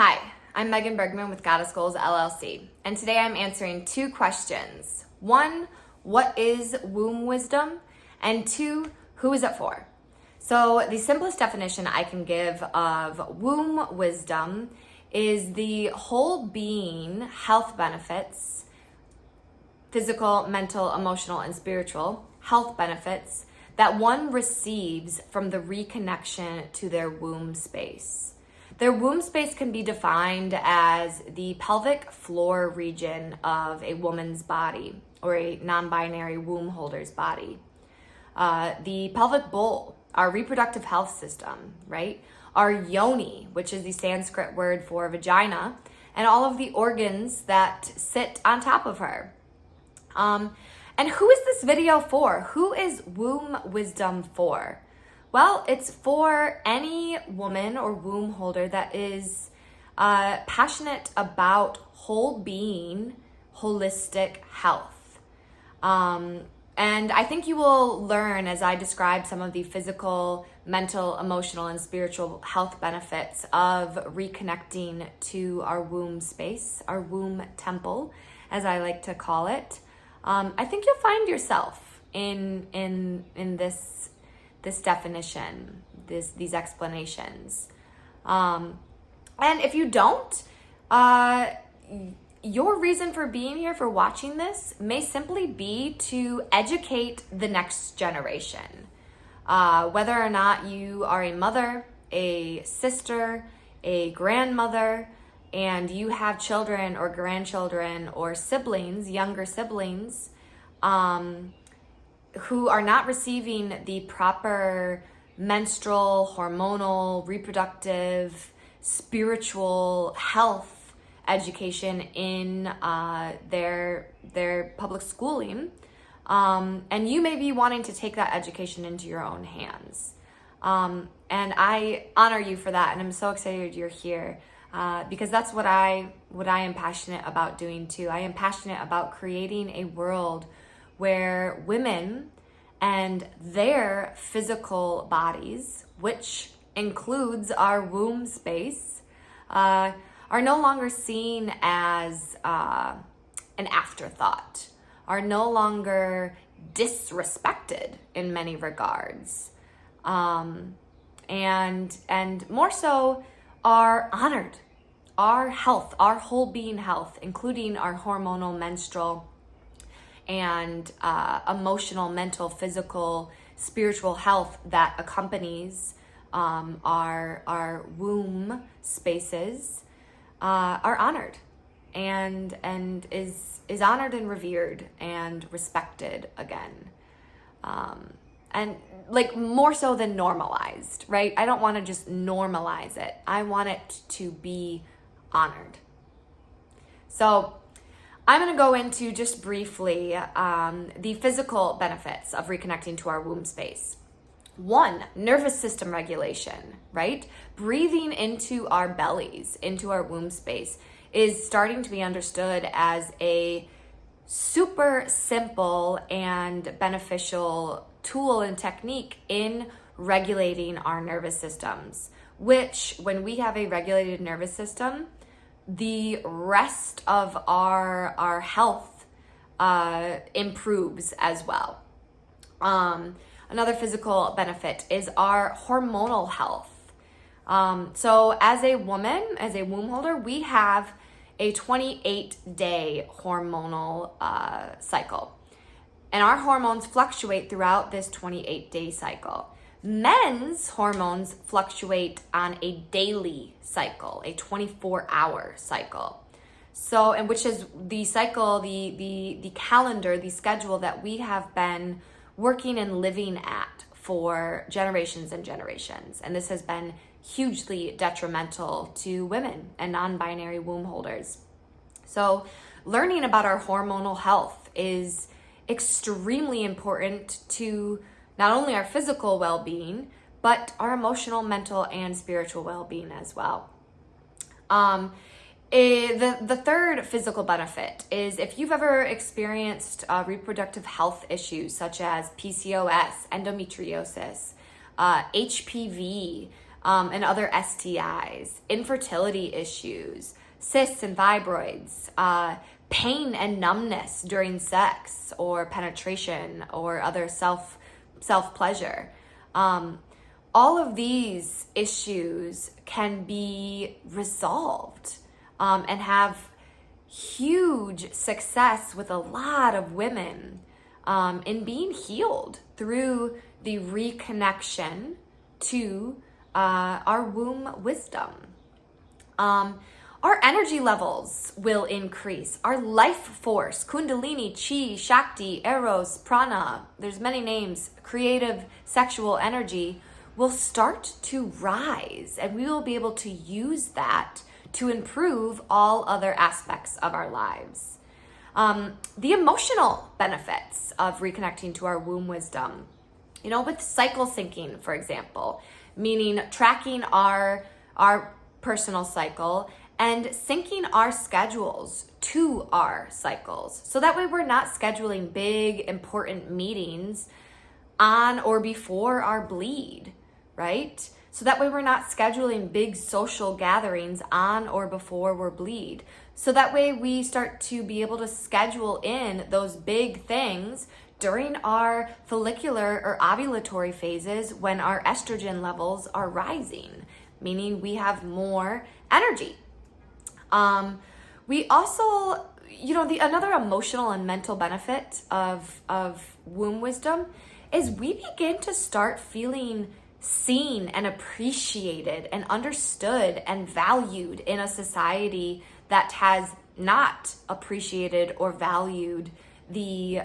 Hi, I'm Megan Bergman with Goddess Goals LLC, and today I'm answering two questions. One, what is womb wisdom? And two, who is it for? So the simplest definition I can give of womb wisdom is the whole being health benefits, physical, mental, emotional, and spiritual health benefits that one receives from the reconnection to their womb space. Their womb space can be defined as the pelvic floor region of a woman's body or a non-binary womb holder's body. The pelvic bowl, our reproductive health system, right? Our Yoni, which is the Sanskrit word for vagina, and all of the organs that sit on top of her. And who is this video for? Who is womb wisdom for? Well, it's for any woman or womb holder that is passionate about whole being, holistic health. And I think you will learn as I describe some of the physical, mental, emotional, and spiritual health benefits of reconnecting to our womb space, our womb temple, as I like to call it. I think you'll find yourself in this definition, these explanations. And if you don't, your reason for being here, for watching this, may simply be to educate the next generation. Whether or not you are a mother, a sister, a grandmother, and you have children or grandchildren or siblings, younger siblings, who are not receiving the proper menstrual, hormonal, reproductive, spiritual health education in their public schooling, and you may be wanting to take that education into your own hands. And I honor you for that, and I'm so excited you're here because that's what I am passionate about doing too. I am passionate about creating a world where women and their physical bodies, which includes our womb space, are no longer seen as an afterthought, are no longer disrespected in many regards, and more so are honored. Our health, our whole being health, including our hormonal, menstrual, and emotional, mental, physical, spiritual health that accompanies our womb spaces, are honored and is honored and revered and respected again. And like more so than normalized, right? I don't want to just normalize it. I want it to be honored. So I'm going to go into just briefly the physical benefits of reconnecting to our womb space. One, nervous system regulation, right? Breathing into our bellies, into our womb space, is starting to be understood as a super simple and beneficial tool and technique in regulating our nervous systems, which when we have a regulated nervous system, the rest of our health improves as well. Another physical benefit is our hormonal health. So as a woman, as a womb holder, we have a 28-day hormonal cycle. And our hormones fluctuate throughout this 28-day cycle. Men's hormones fluctuate on a daily cycle, a 24-hour cycle. So, and which is the cycle, the calendar, the schedule that we have been working and living at for generations and generations. And this has been hugely detrimental to women and non-binary womb holders. So, learning about our hormonal health is extremely important to not only our physical well-being, but our emotional, mental, and spiritual well-being as well. The third physical benefit is if you've ever experienced reproductive health issues such as PCOS, endometriosis, HPV, and other STIs, infertility issues, cysts and fibroids, pain and numbness during sex or penetration or other self-pleasure. All of these issues can be resolved and have huge success with a lot of women in being healed through the reconnection to our womb wisdom. Our energy levels will increase. Our life force, Kundalini, Chi, Shakti, Eros, Prana, there's many names, creative sexual energy will start to rise, and we will be able to use that to improve all other aspects of our lives. The emotional benefits of reconnecting to our womb wisdom, with cycle syncing, for example, meaning tracking our personal cycle and syncing our schedules to our cycles. So that way we're not scheduling big, important meetings on or before our bleed, right? So that way we're not scheduling big social gatherings on or before we're bleed. So that way we start to be able to schedule in those big things during our follicular or ovulatory phases when our estrogen levels are rising, meaning we have more energy. We also, another emotional and mental benefit of womb wisdom is we begin to start feeling seen and appreciated and understood and valued in a society that has not appreciated or valued the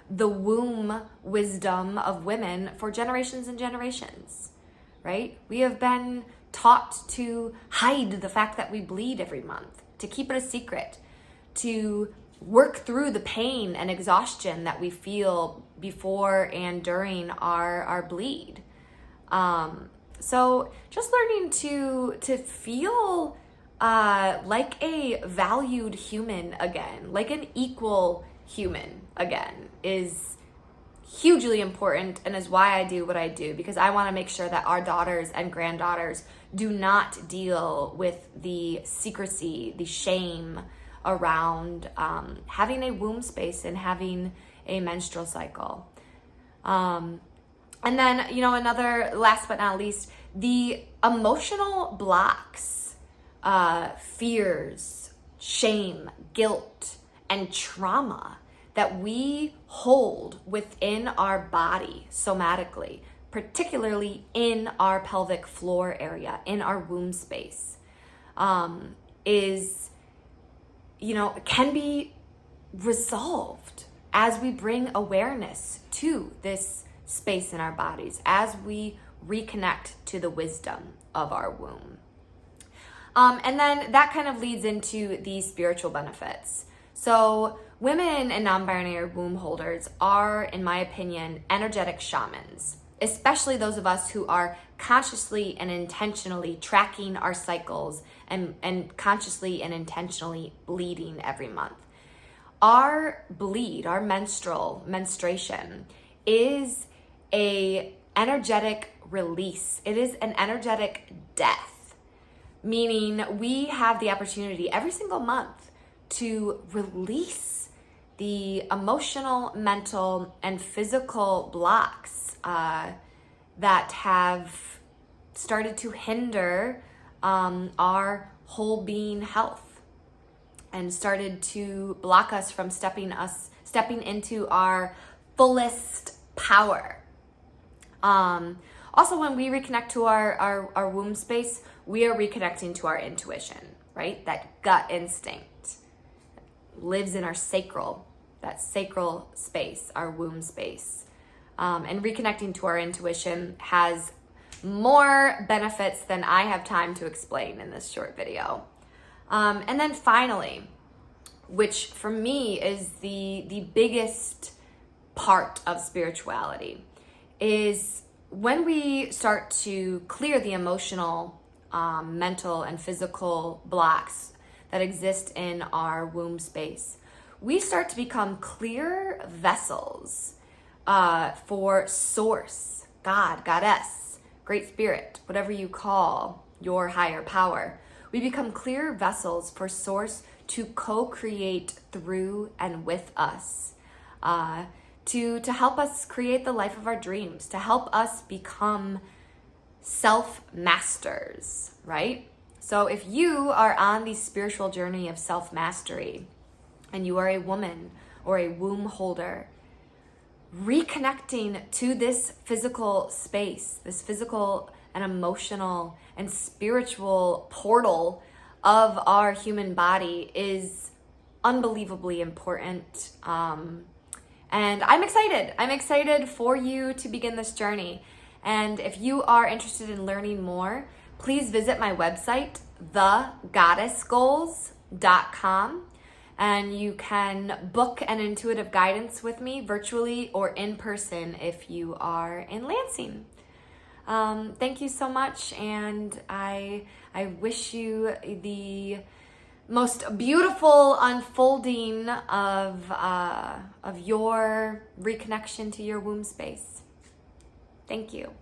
womb wisdom of women for generations and generations, right? We have been taught to hide the fact that we bleed every month, to keep it a secret, to work through the pain and exhaustion that we feel before and during our bleed. So just learning to feel like a valued human again, like an equal human again, is hugely important, and is why I do what I do, because I want to make sure that our daughters and granddaughters do not deal with the secrecy, the shame around having a womb space and having a menstrual cycle. And then, another, last but not least, the emotional blocks, fears, shame, guilt, and trauma that we hold within our body somatically, particularly in our pelvic floor area, in our womb space, can be resolved as we bring awareness to this space in our bodies, as we reconnect to the wisdom of our womb. And then that kind of leads into the spiritual benefits. So women and non-binary womb holders are, in my opinion, energetic shamans, especially those of us who are consciously and intentionally tracking our cycles and consciously and intentionally bleeding every month. Our bleed, our menstruation, is a energetic release. It is an energetic death, meaning we have the opportunity every single month to release the emotional, mental, and physical blocks that have started to hinder our whole being health and started to block us from stepping into our fullest power. Also, when we reconnect to our womb space, we are reconnecting to our intuition, right? That gut instinct lives in our sacral space, our womb space. And reconnecting to our intuition has more benefits than I have time to explain in this short video. And then finally, which for me is the biggest part of spirituality, is when we start to clear the emotional, mental, and physical blocks that exist in our womb space, we start to become clear vessels for source, God, goddess, Great Spirit, whatever you call your higher power. We become clear vessels for Source to co-create through and with us, to help us create the life of our dreams, to help us become self-masters, right? So if you are on the spiritual journey of self-mastery and you are a woman or a womb holder, reconnecting to this physical space, this physical and emotional and spiritual portal of our human body is unbelievably important. And I'm excited. I'm excited for you to begin this journey. And if you are interested in learning more, please visit my website, thegoddessgoals.com. And you can book an intuitive guidance with me virtually or in person if you are in Lansing. Thank you so much, and I wish you the most beautiful unfolding of your reconnection to your womb space. Thank you.